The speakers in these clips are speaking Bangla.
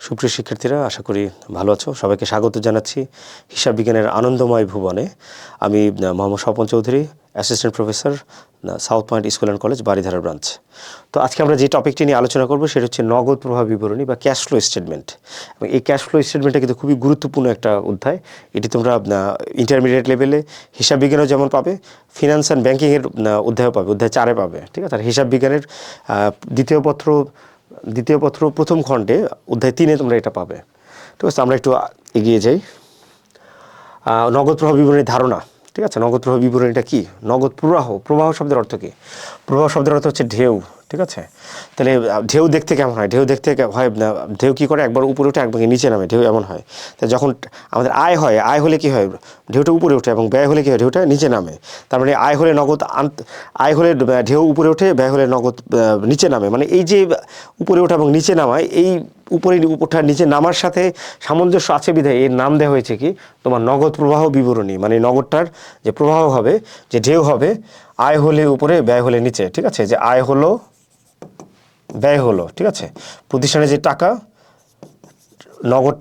সুপ্রিয় শিক্ষার্থীরা, আশা করি ভালো আছো। সবাইকে স্বাগত জানাচ্ছি হিসাব বিজ্ঞানের আনন্দময় ভুবনে। আমি Mohammad Swapan Chowdhury, assistant professor, south point school and college, Baridhara branch. তো আজকে আমরা যে টপিকটি নিয়ে আলোচনা করব সেটা হচ্ছে নগদ প্রবাহ বিবরণী বা ক্যাশ ফ্লো স্টেটমেন্ট। এবং এই ক্যাশ ফ্লো স্টেটমেন্টটা কিন্তু খুবই গুরুত্বপূর্ণ একটা অধ্যায়। এটি তোমরা ইন্টারমিডিয়েট লেভেলে হিসাব বিজ্ঞানেও যেমন পাবে, ফিনান্স অ্যান্ড ব্যাঙ্কিংয়ের অধ্যায়ও পাবে, অধ্যায় 4-এ পাবে। ঠিক আছে। আর হিসাব বিজ্ঞানের দ্বিতীয় পত্র প্রথম খণ্ডে অধ্যায় 3-এ তোমরা এটা পাবে। ঠিক আছে। আমরা একটু এগিয়ে যাই। নগদ প্রবাহ বিবরণীর ধারণা। ঠিক আছে। নগদ প্রবাহ বিবরণীটা কি? নগদ প্রবাহ শব্দের অর্থ কী? প্রবাহ শব্দের অর্থ হচ্ছে ঢেউ। ঠিক আছে। তাহলে ঢেউ দেখতে কেমন হয়? ঢেউ দেখতে হয়, ঢেউ কী করে? একবার উপরে উঠে একবার নিচে নামে, ঢেউ এমন হয়। তাই যখন আমাদের আয় হয়, আয় হলে কী হয়? ঢেউটা উপরে ওঠে, এবং ব্যয় হলে কী হয়? ঢেউটা নিচে নামে। তার মানে আয় হলে আয় হলে ঢেউ উপরে ওঠে, ব্যয় হলে নগদ নিচে নামে। মানে এই যে উপরে ওঠা এবং নিচে নামায়, এই উপরে ওঠা নিচে নামার সাথে সামঞ্জস্য আছে বিধায় এর নাম দেওয়া হয়েছে কি? তোমার নগদ প্রবাহ বিবরণী। মানে নগদটার যে প্রবাহ হবে, যে ঢেউ হবে, আয় হলে উপরে, ব্যয় হলে নিচে। ঠিক আছে। যে আয় হলো, ব্যয় হলো। ঠিক আছে। প্রতিষ্ঠানে যে টাকা, নগদ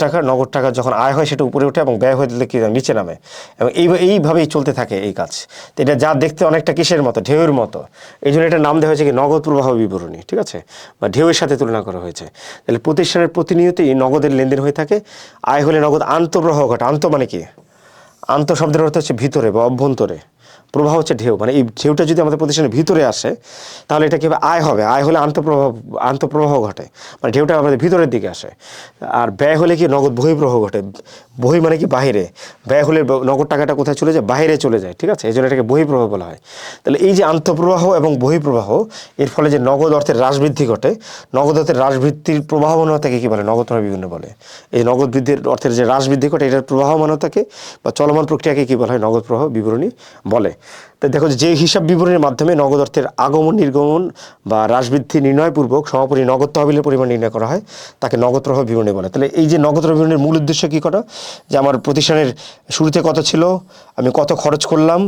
টাকা যখন আয় হয় সেটা উপরে ওঠে এবং ব্যয় হলে কি নিচে নামে, এবং এইভাবেই চলতে থাকে এই কাজ। তো এটা যা দেখতে অনেকটা কিসের মতো? ঢেউয়ের মতো। এই জন্য এটার নাম দেওয়া হয়েছে কি? নগদ প্রবাহ বিবরণী। ঠিক আছে। বা ঢেউয়ের সাথে তুলনা করা হয়েছে। তাহলে প্রতিষ্ঠানের প্রতিনিয়তই নগদের লেনদেন হয়ে থাকে। আয় হলে নগদ আন্তঃপ্রবাহ ঘটে। আন্ত মানে কি? আন্ত শব্দের অর্থ হচ্ছে ভিতরে বা অভ্যন্তরে। প্রবাহ হচ্ছে ঢেউ। মানে এই ঢেউটা যদি আমাদের প্রতিষ্ঠানের ভিতরে আসে, তাহলে এটা কীভাবে? আয় হবে। আয় হলে আন্তঃপ্রবাহ ঘটে, মানে ঢেউটা আমাদের ভিতরের দিকে আসে। আর ব্যয় হলে কি? নগদ বহিঃপ্রবাহ ঘটে। বহি মানে কি? বাহিরে। ব্যয় হলে নগদ টাকাটা কোথায় চলে যায়? বাহিরে চলে যায়। ঠিক আছে। এই জন্য এটাকে বহিঃপ্রবাহ বলা হয়। তাহলে এই যে আন্তঃপ্রবাহ এবং বহিঃপ্রবাহ, এর ফলে যে নগদ অর্থের হ্রাস বৃদ্ধি ঘটে, নগদ অর্থের হ্রাস বৃদ্ধির প্রবাহমানতাকে কী বলে? নগদ প্রবাহ বিবরণী বলে। এই নগদ বৃদ্ধির অর্থের যে হ্রাস বৃদ্ধি ঘটে, এটার প্রবাহমানতাকে বা চলমান প্রক্রিয়াকে কী বলা হয়? নগদ প্রবাহ বিবরণী বলে। তাই দেখো, যে হিসাব বিবরণীর মাধ্যমে নগদ অর্থের আগমন, নির্গমন বা হ্রাস বৃদ্ধি নির্ণয়পূর্বক সমাপনী নগদ তহবিলের পরিমাণ নির্ণয় করা হয়, তাকে নগদ প্রবাহ বিবরণী বলে। তাহলে এই যে নগদ প্রবাহ বিবরণীর মূল উদ্দেশ্য কী করা? যে আমার প্রতিষ্ঠানের শুরুতে কত ছিল, আমি কত খরচ করলাম,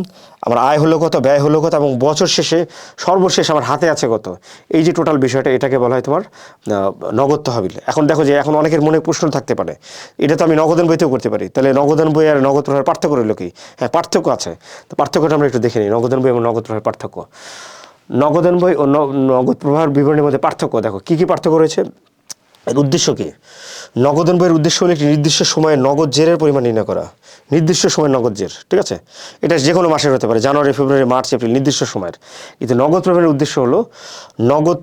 আমার আয় হলো কত, ব্যয় হলো কত, এবং বছর শেষে সর্বশেষ আমার হাতে আছে কত, এই যে টোটাল বিষয়টা, এটাকে বলা হয় তোমার নগদ তহবিল। এখন দেখো যে এখন অনেকের মনে প্রশ্ন থাকতে পারে, এটা তো আমি নগদান বইতেও করতে পারি, তাহলে নগদান বই আর নগদ প্রবাহের পার্থক্য রইল কি? হ্যাঁ, পার্থক্য আছে। তো পার্থক্যটা আমরা একটু দেখে নিই। নগদান বই এবং নগদ প্রবাহের পার্থক্য। নগদান বই ও নগদ প্রবাহের বিবরণীর মধ্যে পার্থক্য দেখো, কী কী পার্থক্য রয়েছে, এর উদ্দেশ্য কী? নগদান বইয়ের উদ্দেশ্য হলো একটি নির্দিষ্ট সময়ে নগদ জেরের পরিমাণ নির্ণয় করা। নির্দিষ্ট সময় নগদ জের। ঠিক আছে। এটা যে কোনো মাসের হতে পারে, জানুয়ারি, ফেব্রুয়ারি, মার্চ, এপ্রিল, নির্দিষ্ট সময়ের। কিন্তু নগদ প্রবাহের উদ্দেশ্য হলো নগদ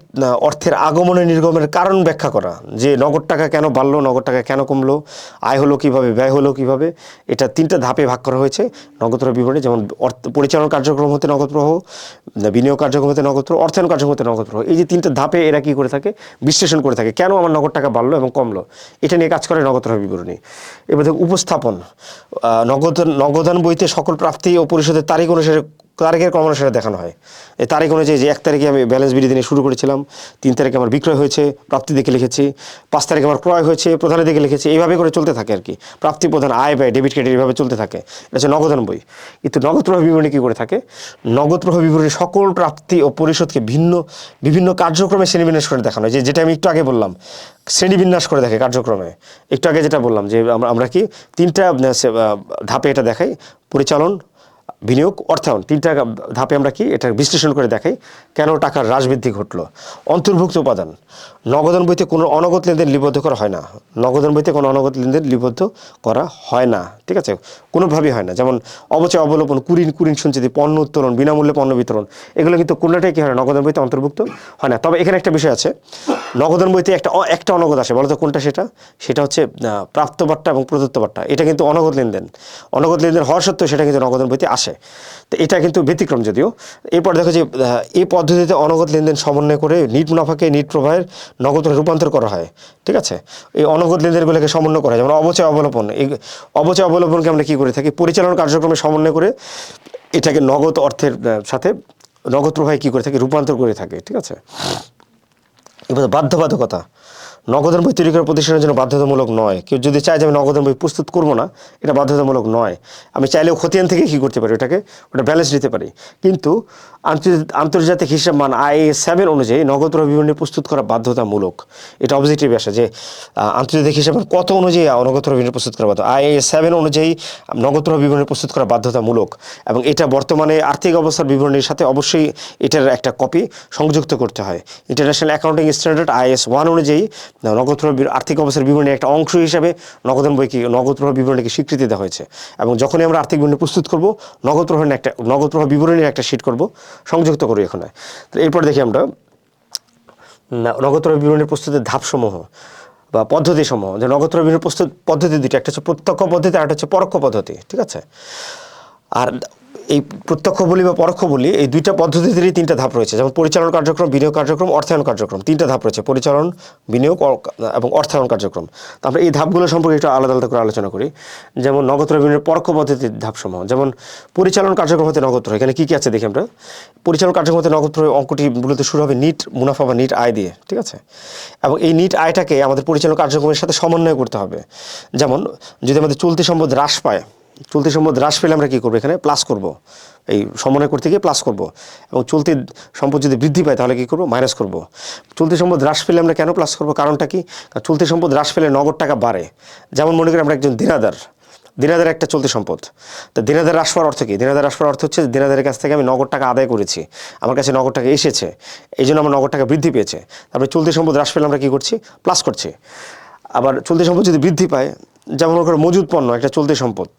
অর্থের আগমনে নির্গমনের কারণ ব্যাখ্যা করা। যে নগদ টাকা কেন বাড়লো, নগদ টাকা কেন কমলো, আয় হলো কীভাবে, ব্যয় হলো কীভাবে, এটা 3টা ধাপে ভাগ করা হয়েছে নগদ প্রবাহ বিবরণী। যেমন পরিচালন কার্যক্রম হতে নগদ প্রবাহ, বিনিয়োগ কার্যক্রম হতে নগদ প্রবাহ, অর্থায়ন কার্যক্রম হতে নগদ প্রবাহ। এই যে 3টা ধাপে এরা কী করে থাকে? বিশ্লেষণ করে থাকে, কেন আমার নগদ টাকা বাড়লো এবং কমলো, এটা নিয়ে কাজ করে নগদ প্রবাহ বিবরণী। এবার উপস্থাপন। নগদান বইতে সকল প্রাপ্তি ও পরিশোধের তারিখের ক্রম অনুসারে দেখানো হয়। এই তারিখ অনুযায়ী, যে 1 তারিখে আমি ব্যালেন্স বিলি দিয়ে শুরু করেছিলাম, 3 তারিখে আমার বিক্রয় হয়েছে, প্রাপ্তি দিকে লিখেছি, 5 তারিখে আমার ক্রয় হয়েছে, প্রধানের দিকে লিখেছি, এইভাবে করে চলতে থাকে আর কি। প্রাপ্তি, প্রধান, আয়, ব্যয়, ডেবিট, ক্রেডিট, এইভাবে চলতে থাকে। এটা হচ্ছে নগদান বই। কিন্তু নগদ প্রবাহ বিবরণী কী করে থাকে? নগদ প্রবাহ বিবরণী সকল প্রাপ্তি ও পরিশোধকে বিভিন্ন কার্যক্রমে শ্রেণীবিন্যাস করে দেখানো হয়। যেটা আমি একটু আগে বললাম, শ্রেণীবিন্যাস করে দেখে কার্যক্রমে। একটু আগে যেটা বললাম যে আমরা কি 3টা ধাপে এটা দেখাই, পরিচালন, বিনিয়োগ, অর্থায়ন। 3টা ধাপে আমরা কি এটা বিশ্লেষণ করে দেখাই কেন টাকার হ্রাস বৃদ্ধি ঘটলো। অন্তর্ভুক্ত উপাদান। নগদান বইতে কোনো অনগদ লেনদেন লিপিবদ্ধ করা হয় না। নগদান বইতে কোনো অনগদ লেনদেন লিপিবদ্ধ করা হয় না। ঠিক আছে। কোনোভাবেই হয় না। যেমন অবচয় অবলোপন, কুরিন সঞ্চিতি, পণ্য উত্তোলন, বিনামূল্যে পণ্য বিতরণ, এগুলো কিন্তু কোনোটাই কী হয় না? নগদান বইতে অন্তর্ভুক্ত হয় না। তবে এখানে একটা বিষয় আছে, নগদান বইতে একটা অনগদ আসে। বলতো কোনটা? সেটা হচ্ছে প্রাপ্ত বার্তা এবং প্রদত্ত বার্তা। এটা কিন্তু অনগদ লেনদেন হওয়া সত্ত্বেও সেটা কিন্তু নগদান বইতে আসে। তো এটা কিন্তু ব্যতিক্রম যদিও। এরপর দেখো যে এই পদ্ধতিতে অনগদ লেনদেন সমন্বয় করে নিট মুনাফাকে নিট প্রবাহের নগদ রূপান্তর করা হয়। ঠিক আছে। এই অনগদ লেনদেনগুলোকে সমন্বয় করা হয়। যেমন অবচয় অবলোপন। এই অবচয় অবলোপনকে আমরা কী করে থাকি? পরিচালন কার্যক্রমে সমন্বয় করে এটাকে নগদ অর্থের সাথে নগদ প্রবাহে কী করে থাকি? রূপান্তর করে থাকে। ঠিক আছে। এবার বাধ্যবাধকতা। নগদান বই তৈরি করা প্রতিষ্ঠানের জন্য বাধ্যতামূলক নয়। কেউ যদি চায় যে আমি নগদান বই প্রস্তুত করবো না, এটা বাধ্যতামূলক নয়। আমি চাইলেও খতিয়ান থেকে কী করতে পারি, ওটা ব্যালেন্স দিতে পারি। কিন্তু আন্তর্জাতিক হিসাব মান IAS 7 অনুযায়ী নগদ প্রবাহ বিবরণী প্রস্তুত করা বাধ্যতামূলক। এটা অবজেক্টিভ আসে যে আন্তর্জাতিক হিসাব মান কত অনুযায়ী নগদ প্রবাহ বিবরণী প্রস্তুত করা বাধ্য। IAS 7 অনুযায়ী নগদ প্রবাহ বিবরণী প্রস্তুত করা বাধ্যতামূলক, এবং এটা বর্তমানে আর্থিক অবস্থার বিবরণীর সাথে অবশ্যই এটার একটা কপি সংযুক্ত করতে হয়। ইন্টারন্যাশনাল অ্যাকাউন্টিং স্ট্যান্ডার্ড IAS 1 অনুযায়ী নগদ প্রবাহ আর্থিক অবস্থার বিবরণীর একটা অংশ হিসাবে নগদ প্রবাহ বিবরণীকে স্বীকৃতি দেওয়া হয়েছে। এবং যখনই আমরা আর্থিক বিবরণী প্রস্তুত করব, নগদ প্রবাহ বিবরণীর একটা শিট করব, সংযুক্ত করি এখানে। তো এরপর দেখি আমরা নগদ প্রবাহ বিবরণী প্রস্তুতের ধাপসমূহ বা পদ্ধতিসমূহ। যে নগদ প্রবাহ বিবরণী প্রস্তুত পদ্ধতি দুটি, একটা হচ্ছে প্রত্যক্ষ পদ্ধতি আর একটা হচ্ছে পরোক্ষ পদ্ধতি, ঠিক আছে। আর এই প্রত্যক্ষ বলি বা পরোক্ষ বলি, এই দুইটা পদ্ধতিতেই তিনটা ধাপ রয়েছে। যেমন পরিচালন কার্যক্রম, বিনিয়োগ কার্যক্রম, অর্থায়ন কার্যক্রম, তিনটা ধাপ রয়েছে, পরিচালন, বিনিয়োগ এবং অর্থায়ন কার্যক্রম। তো আমরা এই ধাপগুলো সম্পর্কে একটু আলাদা আলাদা করে আলোচনা করি। যেমন নগদ প্রবাহ বিবরণীর পরোক্ষ পদ্ধতির ধাপসমূহ। যেমন পরিচালন কার্যক্রম হতে নগদ প্রবাহ, এখানে কী কী আছে দেখি আমরা। পরিচালন কার্যক্রম হতে নগদ প্রবাহ অঙ্কটি মূলত শুরু হবে নিট মুনাফা বা নিট আয় দিয়ে, ঠিক আছে। এবং এই নিট আয়টাকে আমাদের পরিচালন কার্যক্রমের সাথে সমন্বয় করতে হবে। যেমন যদি আমাদের চলতি সম্পদ হ্রাস পায়, চলতি সম্পদ হ্রাস পেলে আমরা কী করবো, এখানে প্লাস করব, এই সমন্বয় করতে গিয়ে প্লাস করব। এবং চলতি সম্পদ যদি বৃদ্ধি পায় তাহলে কী করবো, মাইনাস করব। চলতি সম্পদ হ্রাস পেলে আমরা কেন প্লাস করবো, কারণটা কি? কারণ চলতি সম্পদ হ্রাস পেলে নগদ টাকা বাড়ে। যেমন মনে করি আমরা একজন দিনাদার একটা চলতি সম্পদ। তো দিনাদার হ্রাস পাওয়ার অর্থ কী? দিনাদার হ্রাস পাওয়ার অর্থ হচ্ছে দিনাদারের কাছ থেকে আমি নগদ টাকা আদায় করেছি, আমার কাছে নগদ টাকা এসেছে, এই জন্য আমার নগদ টাকা বৃদ্ধি পেয়েছে। তারপরে চলতি সম্পদ হ্রাস পেলে আমরা কী করছি, প্লাস করছি। আবার চলতি সম্পদ যদি বৃদ্ধি পায়, যেমন মনে করো মজুদ পণ্য একটা চলতি সম্পদ,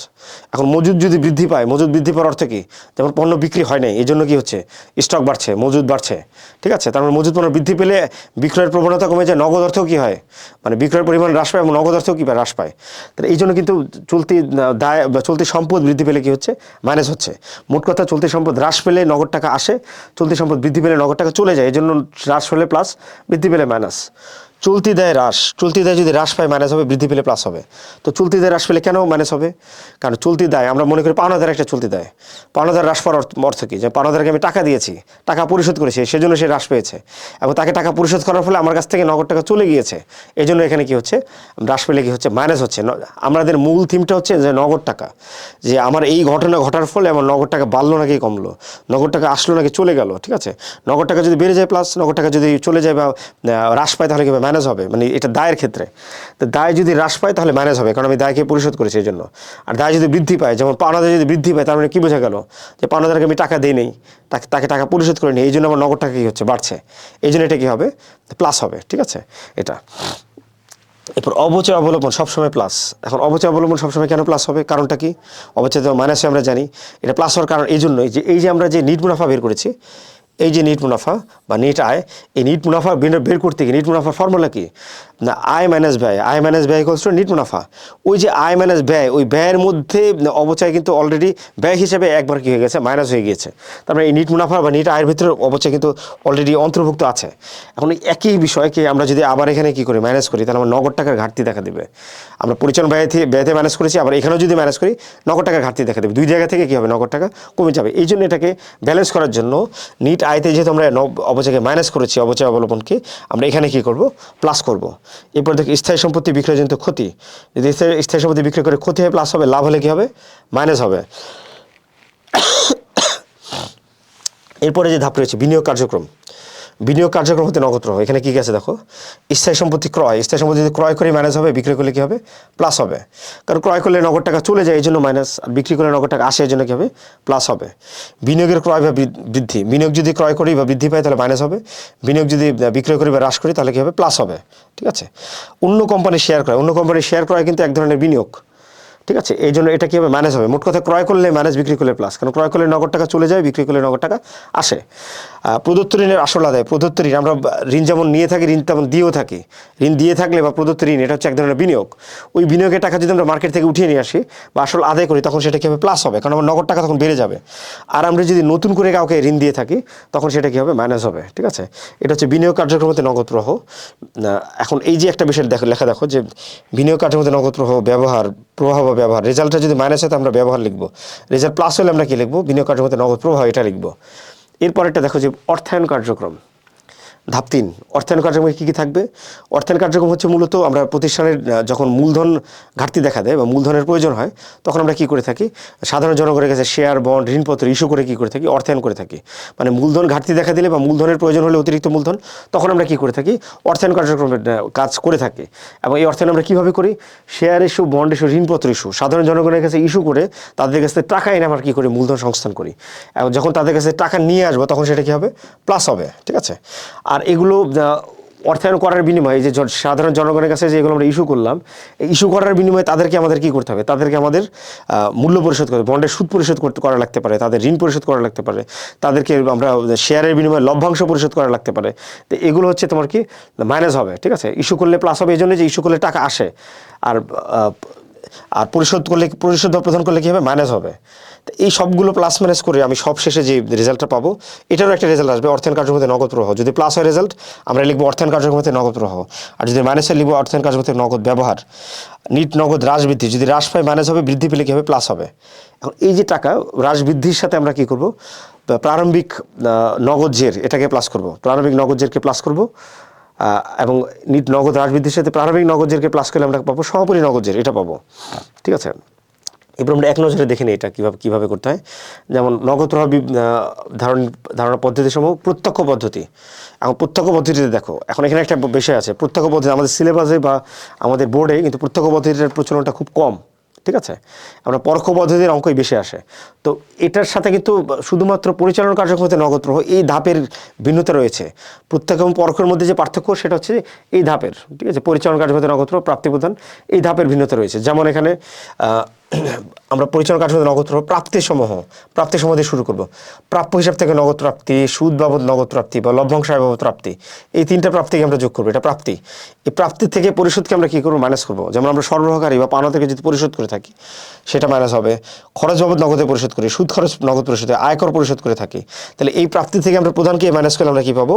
এখন মজুদ যদি বৃদ্ধি পায়, মজুদ বৃদ্ধি পাওয়ার অর্থ কী? যেমন পণ্য বিক্রি হয় নাই, এই জন্য কী হচ্ছে, স্টক বাড়ছে, মজুদ বাড়ছে, ঠিক আছে। তারপরে মজুদ পণ্য বৃদ্ধি পেলে বিক্রয়ের প্রবণতা কমে যায়, নগদ অর্থও কী হয়, মানে বিক্রয়ের পরিমাণ হ্রাস পায় এবং নগদ অর্থও কী পায়, হ্রাস পায়। তাহলে এই জন্য কিন্তু চলতি দায় বা চলতি সম্পদ বৃদ্ধি পেলে কী হচ্ছে, মাইনাস হচ্ছে। মোট কথা চলতি সম্পদ হ্রাস পেলে নগদ টাকা আসে, চলতি সম্পদ বৃদ্ধি পেলে নগদ টাকা চলে যায়, এই জন্য হ্রাস হলে প্লাস, বৃদ্ধি পেলে মাইনাস। চলতি দায় হ্রাস, চলতি দায় যদি হ্রাস পায় মাইনাস হবে, বৃদ্ধি পেলে প্লাস হবে। তো চলতি দায় হ্রাস পেলে কেন মাইনাস হবে? কারণ চলতি দায় আমরা মনে করি পাওনাদার একটা চলতি দায়, পাওনাদার হ্রাস পাওয়ার অর্থ কী, যে পাওনাদারকে আমি টাকা দিয়েছি, টাকা পরিশোধ করেছি, সেজন্য সে হ্রাস পেয়েছে, এবং তাকে টাকা পরিশোধ করার ফলে আমার কাছ থেকে নগদ টাকা চলে গিয়েছে, এই জন্য এখানে কী হচ্ছে, হ্রাস পেলে কী হচ্ছে, মাইনাস হচ্ছে। আমাদের মূল থিমটা হচ্ছে যে নগদ টাকা, যে আমার এই ঘটনা ঘটার ফলে আমার নগদ টাকা বাড়লো নাকি কমলো, নগদ টাকা আসলো নাকি চলে গেল, ঠিক আছে। নগদ টাকা যদি বেড়ে যায় প্লাস, নগদ টাকা যদি চলে যায় বা হ্রাস পায় তাহলে কী হবে, মাইনাস হবে। মানে এটা দায়ের ক্ষেত্রে, তো দায় যদি হ্রাস পায় তাহলে মাইনাস হবে, কারণ আমি দায়কে পরিশোধ করেছি এই জন্য। আর দায় যদি বৃদ্ধি পায়, যেমন পাওনাদার যদি বৃদ্ধি পায়, তার মানে কী বোঝা গেল, যে পাওনাদারকে আমি টাকা দিই নেই, তাকে টাকা পরিশোধ করে নিই, এই জন্য আমার নগদ টাকা কী হচ্ছে, বাড়ছে, এই জন্য এটা কী হবে, প্লাস হবে, ঠিক আছে। এটা এরপর অবচয় অবলম্বন সবসময় প্লাস। এখন অবচয় অবলম্বন সবসময় কেন প্লাস হবে, কারণটা কি? অবচয় তো মাইনাসে আমরা জানি, এটা প্লাস হওয়ার কারণ এই জন্যই যে এই যে আমরা যে নিট মুনাফা বের করেছি, এই যে নিট মুনাফা বা নিট আয়, এই নিট মুনাফা বের করতে গিয়ে নিট মুনাফার ফর্মুলা কি না, আয় মাইনাস ব্যয়, আয় মাইনাস ব্যয় ইকুয়ালস টু নিট মুনাফা। ওই যে আয় মাইনাস ব্যয়, ওই ব্যয়ের মধ্যে অবচয় কিন্তু অলরেডি ব্যয় হিসেবে একবার কী হয়ে গেছে, মাইনাস হয়ে গিয়েছে। তারপরে এই নিট মুনাফা বা নিট আয়ের ভিতরে অবচয় কিন্তু অলরেডি অন্তর্ভুক্ত আছে। এখন একই বিষয়কে আমরা যদি আবার এখানে কী করি, মাইনাস করি, তাহলে আমার নগদ টাকার ঘাটতি দেখা দেবে। আমরা পরিচালন ব্যয়তে মাইনাস করেছি, আবার এখানেও যদি মাইনাস করি নগদ টাকার ঘাটতি দেখা দেবে, দুই জায়গা থেকে কী হবে, নগদ টাকা কমে যাবে। এই জন্য এটাকে ব্যালেন্স করার জন্য নিট আয়তে যেহেতু আমরা অবচয়কে মাইনাস করেছি, অবচয় অবলম্বনকে আমরা এখানে কী করব, প্লাস করব। এরপর দেখি স্থায়ী সম্পত্তি বিক্রয়জনিত ক্ষতি, যদি স্থায়ী সম্পত্তি বিক্রয় করে ক্ষতি হয় প্লাস হবে, লাভ হলে কী হবে, মাইনাস হবে। এরপরে যে ধাপ রয়েছে বিনিয়োগ কার্যক্রম, বিনিয়োগ কার্যক্রম হতে নগদ প্রবাহ, এখানে কী আছে দেখো, স্থায়ী সম্পত্তি ক্রয়, স্থায়ী সম্পত্তি যদি ক্রয় করে মাইনাস হবে, বিক্রয় করলে কী হবে, প্লাস হবে। কারণ ক্রয় করলে নগদ টাকা চলে যায় এই জন্য মাইনাস, আর বিক্রি করলে নগদ টাকা আসে এই জন্য কী হবে, প্লাস হবে। বিনিয়োগের ক্রয় বা বৃদ্ধি, বিনিয়োগ যদি ক্রয় করি বা বৃদ্ধি পায় তাহলে মাইনাস হবে, বিনিয়োগ যদি বিক্রয় করি বা হ্রাস করি তাহলে কী হবে, প্লাস হবে, ঠিক আছে। অন্য কোম্পানির শেয়ার ক্রয়, অন্য কোম্পানির শেয়ার ক্রয় কিন্তু এক ধরনের বিনিয়োগ, ঠিক আছে, এই জন্য এটা কী হবে, মাইনাস হবে। মোট কথা ক্রয় করলে মাইনাস, বিক্রি করলে প্লাস, কারণ ক্রয় করলে নগদ টাকা চলে যায়, বিক্রি করলে নগদ টাকা আসে। প্রদত্ত ঋণের আসল আদায়, প্রদত্ত ঋণ আমরা ঋণ যেমন নিয়ে থাকি, ঋণ তেমন দিয়েও থাকি। ঋণ দিয়ে থাকলে বা প্রদত্ত ঋণ, এটা হচ্ছে এক ধরনের বিনিয়োগ। ওই বিনিয়োগের টাকা যদি আমরা মার্কেট থেকে উঠিয়ে নিয়ে আসি বা আসল আদায় করি, তখন সেটা কী হবে, প্লাস হবে, কারণ আমার নগদ টাকা তখন বেড়ে যাবে। আর আমরা যদি নতুন করে কাউকে ঋণ দিয়ে থাকি তখন সেটা কী হবে, মাইনাস হবে, ঠিক আছে। এটা হচ্ছে বিনিয়োগ কার্যক্রমতে নগদ প্রবাহ। এখন এই যে একটা বিষয় লেখা দেখো যে বিনিয়োগ কার্যক্রমতে নগদ প্রবাহ ব্যবহার, প্রবাহ বা ব্যবহার, রেজাল্টটা যদি মাইনাস হয় তো আমরা ব্যবহার লিখবো, রেজাল্ট প্লাস হলে আমরা কী লিখবো, বিনিয়োগ কার্যক্রমতে নগদ প্রবাহ এটা লিখবো। এরপর একটা দেখো যে অর্থায়ন কার্যক্রম, ধাপ 3, অর্থায়ন কার্যক্রমে কী কী থাকবে? অর্থায়ন কার্যক্রম হচ্ছে মূলত আমরা প্রতিষ্ঠানের যখন মূলধন ঘাটতি দেখা দেয় বা মূলধনের প্রয়োজন হয়, তখন আমরা কী করে থাকি? সাধারণ জনগণের কাছে শেয়ার, বন্ড, ঋণপত্র ইস্যু করে কী করে থাকি? অর্থায়ন করে থাকি। মানে মূলধন ঘাটতি দেখা দিলে বা মূলধনের প্রয়োজন হলে, অতিরিক্ত মূলধন, তখন আমরা কী করে থাকি? অর্থায়ন কার্যক্রমের কাজ করে থাকি। এবং এই অর্থায়ন আমরা কীভাবে করি? শেয়ার ইস্যু, বন্ড ইস্যু, ঋণপত্র ইস্যু সাধারণ জনগণের কাছে ইস্যু করে তাদের কাছে টাকা এনে আমরা কী করি? মূলধন সংস্থান করি। এবং যখন তাদের কাছে টাকা নিয়ে আসবো, তখন সেটা কী হবে? প্লাস হবে। ঠিক আছে? আর এগুলো অর্থায়ন করার বিনিময়ে যে সাধারণ জনগণের কাছে যেগুলো আমরা ইস্যু করলাম, এই ইস্যু করার বিনিময়ে তাদেরকে আমাদের কী করতে হবে? তাদেরকে আমাদের মূল্য পরিশোধ করতে, বন্ডের সুদ পরিশোধ করা লাগতে পারে, তাদের ঋণ পরিশোধ করা লাগতে পারে, তাদেরকে আমরা শেয়ারের বিনিময়ে লভ্যাংশ পরিশোধ করা লাগতে পারে। তো এগুলো হচ্ছে তোমার কি মাইনাস হবে। ঠিক আছে? ইস্যু করলে প্লাস হবে, এই জন্য যে ইস্যু করলে টাকা আসে, আর পরিশোধ বা প্রদান করলে কী হবে? মাইনাস হবে। তো এই সবগুলো প্লাস মাইনাস করে আমি সব শেষে যে রেজাল্টটা পাবো, এটারও একটা রেজাল্ট আসবে, অর্থায়ন কার্যক্রমে নগদ প্রবাহ। যদি প্লাস হয় রেজাল্ট, আমরা লিখবো অর্থায়ন কার্যক্রমে নগদ প্রবাহ। আর যদি মাইনাস হয়, লিখবো অর্থায়ন কার্যক্রমে নগদ ব্যবহার। নিট নগদ হ্রাস বৃদ্ধি, যদি হ্রাস পায় মাইনাস হবে, বৃদ্ধি পেলে কী হবে? প্লাস হবে। এখন এই যে টাকা হ্রাস বৃদ্ধির সাথে আমরা কী করবো? প্রারম্ভিক নগদ জের, এটাকে প্লাস করব, প্রারম্ভিক নগদ জেরকে প্লাস করব। এবং নিট নগদ হ্রাস বৃদ্ধির সাথে প্রারম্ভিক নগদ জেরকে প্লাস করলে আমরা পাবো সমাপনী নগদ জের, এটা পাবো। ঠিক আছে? এবার আমরা এক নজরে দেখে নিই এটা কীভাবে করতে হয়। যেমন নগদ প্রবাহ ধারণা পদ্ধতিসমূহ প্রত্যক্ষ পদ্ধতি। এবং প্রত্যক্ষ পদ্ধতিতে দেখো, এখন এখানে একটা বিষয় আছে, প্রত্যক্ষ পদ্ধতি আমাদের সিলেবাসে বা আমাদের বোর্ডে কিন্তু প্রত্যক্ষ পদ্ধতির প্রচলনটা খুব কম। ঠিক আছে? আমরা পরোক্ষ পদ্ধতির অঙ্কই বেশি আসে। তো এটার সাথে কিন্তু শুধুমাত্র পরিচালনা কার্যক্রমে নগদ প্রবাহ, এই ধাপের ভিন্নতা রয়েছে। প্রত্যক্ষ এবং পরোক্ষের মধ্যে যে পার্থক্য, সেটা হচ্ছে এই ধাপের। ঠিক আছে? পরিচালনা কার্যক্রমে নগদ প্রবাহ, প্রাপ্তি প্রদান, এই ধাপের ভিন্নতা রয়েছে। যেমন এখানে আমরা পরিচালনা কার্যক্রমে নগদ প্রবাহ প্রাপ্তি সমূহ দিয়ে শুরু করব। প্রাপ্য হিসাব থেকে নগদ প্রাপ্তি, সুদ বাবদ নগদ প্রাপ্তি বা লভ্যাংশ আয় বাবদ প্রাপ্তি, এই তিনটা প্রাপ্তিকে আমরা যোগ করবো, এটা প্রাপ্তি। এই প্রাপ্তির থেকে পরিশোধকে আমরা কী করবো? মাইনাস করবো। যেমন আমরা সরবরাহকারী বা পাওনা থেকে যদি পরিশোধ করে থাকি, সেটা মাইনাস হবে। খরচ বাবদ নগদে পরিশোধ করি, সুদ খরচ নগদ পরিশোধ, আয়কর পরিশোধ করে থাকি, তাহলে এই প্রাপ্তি থেকে আমরা প্রধানকে মাইনাস করলে আমরা কী পাবো?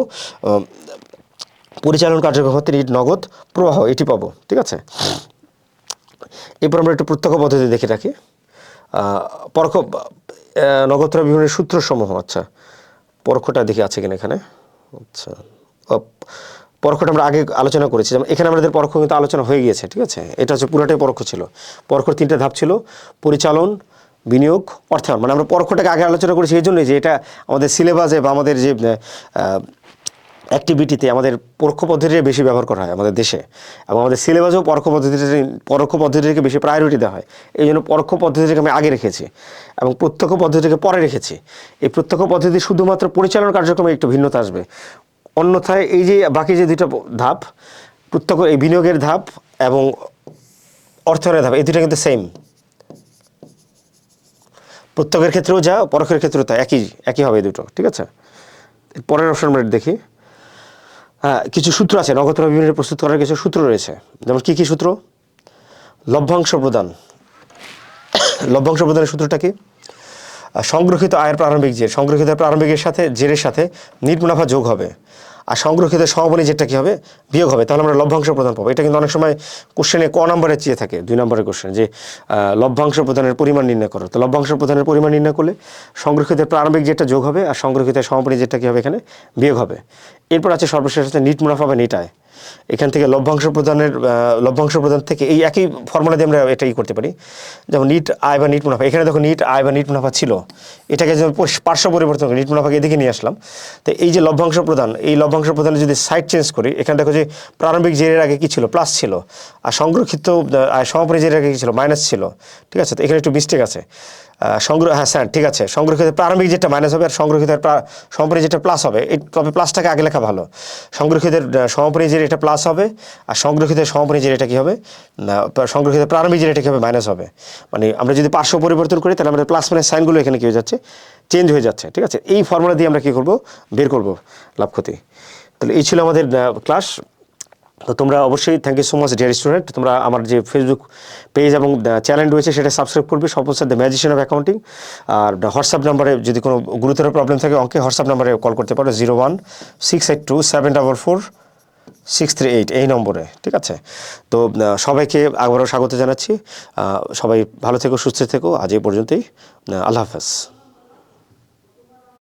পরিচালন কার্যক্রম হতে নগদ প্রবাহ, এটি পাবো। ঠিক আছে? এরপর আমরা একটু প্রত্যক্ষ পদ্ধতি দেখে রাখি। পরোক্ষ নগদ প্রবাহ বিবরণের সূত্রসমূহ। আচ্ছা, পরোক্ষটা দেখে আছে কিনা এখানে? আচ্ছা, পরোক্ষটা আমরা আগে আলোচনা করেছি, যেমন এখানে আমাদের পরোক্ষ কিন্তু আলোচনা হয়ে গিয়েছে। ঠিক আছে? এটা হচ্ছে পুরোটাই পরোক্ষ ছিল। পরোক্ষর 3টে ধাপ ছিল, পরিচালন, বিনিয়োগ, অর্থায়ন। মানে আমরা পরোক্ষটাকে আগে আলোচনা করেছি এই জন্যই যে এটা আমাদের সিলেবাসে বা আমাদের যে অ্যাক্টিভিটিতে আমাদের পরোক্ষ পদ্ধতিটা বেশি ব্যবহার করা হয় আমাদের দেশে, এবং আমাদের সিলেবাসেও পরোক্ষ পদ্ধতিকে বেশি প্রায়োরিটি দেওয়া হয়। এই জন্য পরোক্ষ পদ্ধতিকে আমি আগে রেখেছি এবং প্রত্যক্ষ পদ্ধতিকে পরে রেখেছি। এই প্রত্যক্ষ পদ্ধতি শুধুমাত্র পরিচালনা কার্যক্রমে একটু ভিন্নতা আসবে, অন্যথায় এই যে বাকি যে দুটো ধাপ, প্রত্যক্ষ এই বিনিয়োগের ধাপ এবং অর্থায়নের ধাপ, এই দুটো কিন্তু সেম। প্রত্যক্ষের ক্ষেত্রেও যা, পরোক্ষের ক্ষেত্রেও তা একই হবে এই দুটো। ঠিক আছে? পরের অপশন আমরা দেখি। কিছু সূত্র আছে, নগদ প্রবাহ বিবরণী প্রস্তুত করার কিছু সূত্র রয়েছে। যেমন কী কী সূত্র? লভ্যাংশ প্রদান। লভ্যাংশ প্রদানের সূত্রটা কি? সংরক্ষিত আয়ের প্রারম্ভিক জের, সংরক্ষিত প্রারম্ভিকের সাথে জেরের সাথে নিট মুনাফা যোগ হবে, আর সংরক্ষিত সমাপনী জেরটা কী হবে? বিয়োগ হবে। তাহলে আমরা লভ্যাংশ প্রদান পাবো। এটা কিন্তু অনেক সময় কোশ্চেনে ক নম্বরে চেয়ে থাকে, 2 নম্বরের কোশ্চেন, যে লভ্যাংশ প্রদানের পরিমাণ নির্ণয় করো। তো লভ্যাংশ প্রদানের পরিমাণ নির্ণয় করলে সংরক্ষিত প্রারম্ভিক জেরটা যোগ হবে, আর সংরক্ষিত সমাপনী জেরটা কী হবে? এখানে বিয়োগ হবে। এরপর আছে সর্বশেষ হচ্ছে নিট মুনাফা বা নিট আয়। এখান থেকে লভ্যাংশ প্রদান থেকে এই একই ফর্মুলা দিয়ে আমরা এটাই করতে পারি। যেমন নিট আয় বা নিট মুনাফা, এখানে দেখো নিট আয় বা নিট মুনাফা ছিল, এটাকে যেমন পার্শ্ব পরিবর্তন করে নিট মুনাফাকে এদিকে নিয়ে আসলাম। তো এই যে লভ্যাংশ প্রদান, এই লভ্যাংশ প্রদানে যদি সাইড চেঞ্জ করি, এখানে দেখো যে প্রারম্ভিক জেরের আগে কী ছিল? প্লাস ছিল, আর সংরক্ষিত সমাপনী জেরের আগে কী ছিল? মাইনাস ছিল। ঠিক আছে? তো এখানে একটু মিস্টেক আছে। হ্যাঁ স্যার, ঠিক আছে, সংরক্ষিত প্রারম্ভিক যেটা মাইনাস হবে আর সংরক্ষিত সমাপনী যেটা প্লাস হবে, তবে প্লাসটাকে আগে লেখা ভালো। সংরক্ষিতের সমাপনী জের এটা প্লাস হবে, আর সংরক্ষিত সমাপনী জের এটা কী হবে? সংরক্ষিত প্রারম্ভিক জের এটা কী হবে? মাইনাস হবে। মানে আমরা যদি পার্শ্ব পরিবর্তন করি, তাহলে আমাদের প্লাস মাইনাস সাইনগুলো এখানে কী হয়ে যাচ্ছে? চেঞ্জ হয়ে যাচ্ছে। ঠিক আছে? এই ফর্মুলা দিয়ে আমরা কী করবো? বের করবো লাভ ক্ষতি। তাহলে এই ছিল আমাদের ক্লাস। তো তোমরা অবশ্যই, thank you so much dear student, তোমরা আমার যে ফেসবুক পেজ এবং চ্যানেল রয়েছে সেটা সাবস্ক্রাইব করবে, সর্বশেষ দ্য ম্যাজিশিয়ান অফ অ্যাকাউন্টিং। আর হোয়াটসঅ্যাপ নাম্বারে যদি কোনো গুরুতর প্রবলেম থাকে অঙ্কে, হোয়াটসঅ্যাপ নাম্বারে কল করতে পারো, 0168274463 এই নম্বরে। ঠিক আছে? তো সবাইকে আবারও স্বাগত জানাচ্ছি। সবাই ভালো থেকো, সুস্থ থেকো। আজ এই পর্যন্তই। আল্লাহ হাফেজ।